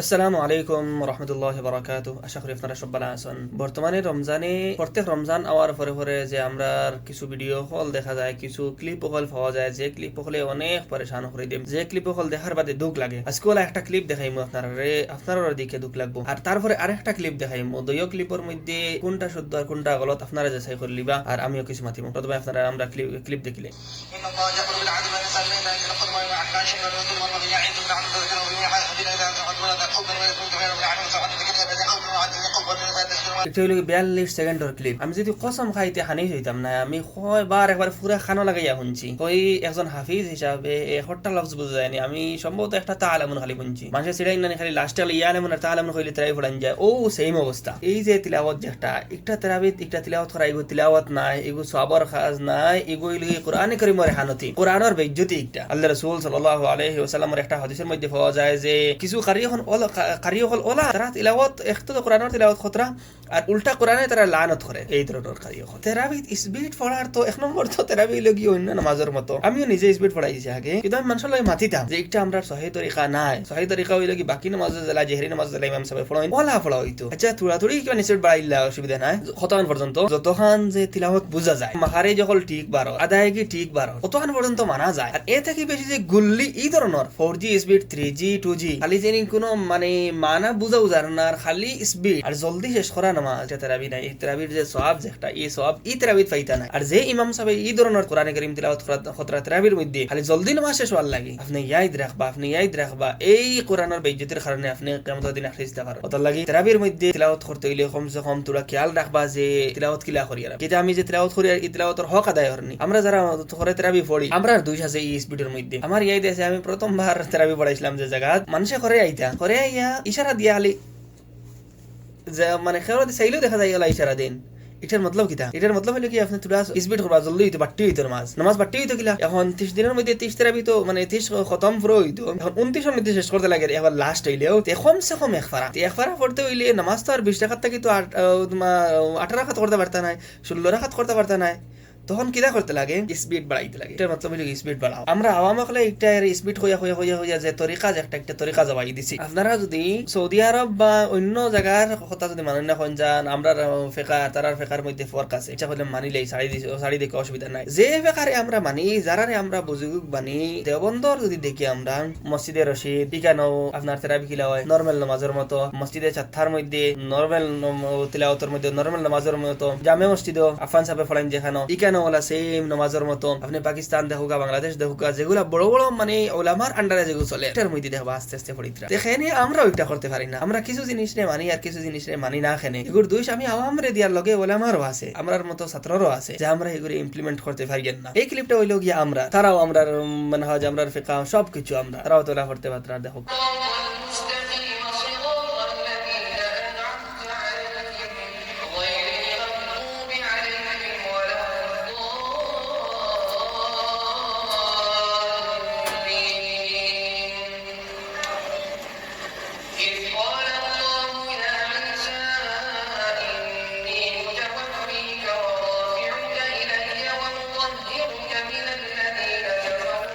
আসসালামু আলাইকুম রহমতুল্লাহ বারাকাত। আশা করি আপনারা সব ভালো আছেন। বর্তমানে রমজানে প্রত্যেক রমজান আওয়ার পরে পরে যে আমরা কিছু ভিডিও হল দেখা যায়, কিছু ক্লিপ হল পাওয়া যায়, যে ক্লিপ হলে অনেক পরেশান করে দেব, যে ক্লিপ হল দেখার বাদে দুঃখ লাগে। আজকে ওলা একটা ক্লিপ দেখাইমু আপনার দিকে দুঃখ লাগবো, আর তারপরে আরেকটা ক্লিপ দেখাইমু। দুইও ক্লিপের মধ্যে কোনটা শুদ্ধ আর কোনটা গলত আপনারা যাচাই করে লিবা, আর আমিও কিছু মাতিমু। প্রথমে আপনারা আমরা ক্লিপ দেখিলে এটা হইল 42 সেকেন্ডের ক্লিপ। আমি যদি কসম খাইতে হানি হইতাম না, আমি কয়বার একবার পুরা খানো লাগাইয়া শুনছি। ওই একজন হাফিজ হিসাবে হট্টা লফজ বুঝা যায়নি। আমি সম্ভবত একটা তাআলামুন খালি শুনছি। মানুষের সিডাই না খালি লাস্টে ইয়ালামুন আর তাআলামুন কইলে তারাই পড়ান যায়। ও সেম অবস্থা। এই যে তিলাওয়াত যেটা একটা তেরাবিত একটা তিলাওয়াত করা, এগো তিলাওয়াত নাই, এগো সওয়াবের খাজ নাই, এগো হইল কোরআনে কারীমের হানতি, কোরআনের বেইজ্জতি। একটা আল্লাহ রাসূল সাল্লাল্লাহু আলাইহি ওয়াসাল্লামের একটা হাদিসের মধ্যে পাওয়া যায় যে কিছু কারি হল ওলা তারা তিলাওয়াত একটু তো কোরআনের তিলাওয়াত খতরা, আর উল্টা কোরআনে তারা লানত করে। এই ধরনের কারি হল তেরাবিত স্পিড পড়ার তো এক নম্বর তো তেরাবি লগি অন্য নামাজের মতো। আমিও নিজে স্পিড পড়াইছি আগে, কিন্তু আমি মানুষের লাগে মাতিতাম যে একটা আমরা সহি তরিকা নাই। সহি তরিকা হইল কি বাকি নামাজ জেলা জেহরি নামাজ জেলা ইমাম সাহেব পড়াই ওলা পড়া হইতো। আচ্ছা থোড়ি কিবা স্পিড বাড়াইলা অসুবিধা নাই, কতক্ষণ পর্যন্ত যতক্ষণ যে তিলাওয়াত বুঝা যায়, মাহারে যখন ঠিক বারো আদায় কি ঠিক বারো ততক্ষণ পর্যন্ত মানা যায়। আর এ থেকে বেশি যে গুল্লি এই ধরনের 4G স্পিড 3G 2G খালি যেন কোনো মানে মানা বুঝা উজার না, খালি স্পিড আর জলদি শেষ করা নামাজ তেরাবি নাই। এই তেরাবির যে সওয়াব যেটা এই সওয়াব এই তেরাবিত পাইতা নাই। আর যে ইমাম সাহেব এই ধরনের কোরআনে কারীম তিলাওয়াত খতরা তেরাবির মধ্যে খালি জলদি নামাজ শেষ হওয়ার লাগে, আপনি ইয়াদ রাখবা এই কোরআনের বেইজ্জতির কারণে আপনি কিয়ামতের দিন আখিরিতে পারো। ওটার লাগি তেরাবির মধ্যে তিলাওয়াত করতে হইলে কমসে কম তোরা খেয়াল রাখবা যে তিলাওয়াত কিলা করি। আর কিন্তু আমি যে তিলাওয়াত করি এই তিলাওয়াতের হক আদায় হরনি। আমরা যারা করে তেরাবি পড়ি আমরা দুই আছে এই স্পিডের মধ্যে। আমার ইয়াদ আছে আমি প্রথমবার তেরাবি পড়াইছিলাম যে জায়গা মানুষে করে আইয়া ইশারা দিয়া খালি মানে খেয়াল চাইলেও দেখা যায় ইশারা দেন। এটার মতলব কিতা? এটার মতলব হলো কি আপনি তোরা স্পিড করবা, জলদি হইতো, বাড়তি হইতো নামাজ বাড়তি হইতো কিলা। এখন 30 দিনের মধ্যে 30 তেরাবি তো মানে 30 খতম পুরো হইতো। এখন 29 এর মধ্যে শেষ করতে লাগে। এখন লাস্ট হইলেও কমসে কম এক ফারা পড়তে হইলে নামাজ তো আর 20 রাকাত থেকে তো তোমার 18 রাকাত করতে পারতা নাই, 16 রাকাত করতে পারতা নাই। তখন কিরা করতে লাগে? স্পিড বাড়াইতে লাগে। এটার মতলব হলো স্পিড বাড়াও। আমরা আওয়ামা হলে একটা স্পিড হইয়া যে তরিকা যে একটা তরিকা জবাই দিছি। আপনারা যদি সৌদি আরব বা অন্য জায়গার কথা যদি মানুষ না হন যান, আমরা ফেকা তারার ফেকার মধ্যে ফরক আছে, ইচ্ছা করলে মানিলেই শাড়ি দেখে অসুবিধা নাই। যে ফেকারে আমরা মানি, যারারে আমরা বুজুর্গ বানি, দেওবন্দর যদি দেখি আমরা মসজিদে রশিদ ইকানো আপনার তেরাবি কিলা হয় নরমাল নামাজের মতো, মসজিদে চাত্থার মধ্যে নরমাল তিলাওয়াতের মধ্যে নরমাল নামাজের মতো, জামে মসজিদও আফান সাহেব ফলাইন যেখানো ইকানো ওলা সেম নামাজের মতো। আপনি পাকিস্তান দেখুকা, বাংলাদেশ দেখুকা, যেগুলা বড় বড় মানে ওলামার আন্ডারে যেগুলো চলে এটার মধ্যে দেখবা আস্তে আস্তে পড়িতরা দেখেনি। আমরা ওইটা করতে পারি না। আমরা কিছু জিনিস নে মানি আর কিছু জিনিস নে মানি না। খেনে এগুলো দুই আমি আওয়ামরে দিয়ার লগে ওলামারও আছে, আমরার মতো ছাত্ররও আছে যে আমরা এগুলো ইমপ্লিমেন্ট করতে পারি না। এই ক্লিপটা হইল গিয়ে আমরা তারাও আমরা মানে হয় যে আমরা ফিকা সবকিছু আমরা তারাও তোলা করতে পারতাম। দেখো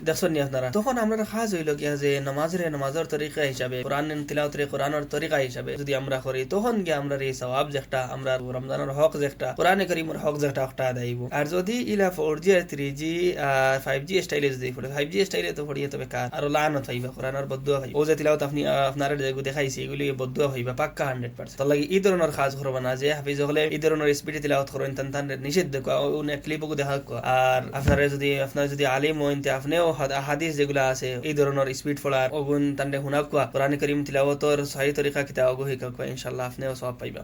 দেখছেন নি আপনারা? তখন আমরা খাস হইল গিয়া যে নামাজের তরিকা হিসাবে, কোরআন তিলাওয়াতের কোরআনের তরিকা হিসাবে যদি আমরা করি, তখন গিয়ে আমরা এই সওয়াব যেটা আমরা রমজানের হক যেটা কোরআনে কারীমের হক যেটা একটা আদায়ব। আর যদি ইলা 4G আর 3G আর 5G স্টাইলে যদি পড়ে, 5G স্টাইলে তো পড়িয়ে তবে কার আর লানত হইবা, কোরআনের বদদুয়া হইবা। ও যে তিলাওয়াত আপনি আপনারা যেগুলো দেখাইছি এগুলি বদদুয়া হইবা পাক্কা 100%। তার লাগি এই ধরনের কাজ করবা না যে হাফিজ হলে এই ধরনের স্পিডে তিলাওয়াত করেন তান নিষেধ ক্লিপও দেখা। আর আপনারা যদি আলিম হইন আপনিও হাদিস যেগুলা আছে এই ধরনের স্পিড পড়ার ওগুন তান্ডে হুনাক কোরআন কারীম তিলাওয়াতর সহি তরিকা কিতা অগো হিকা ইনশাআল্লাহ আপনিও সওয়াব পাইবা।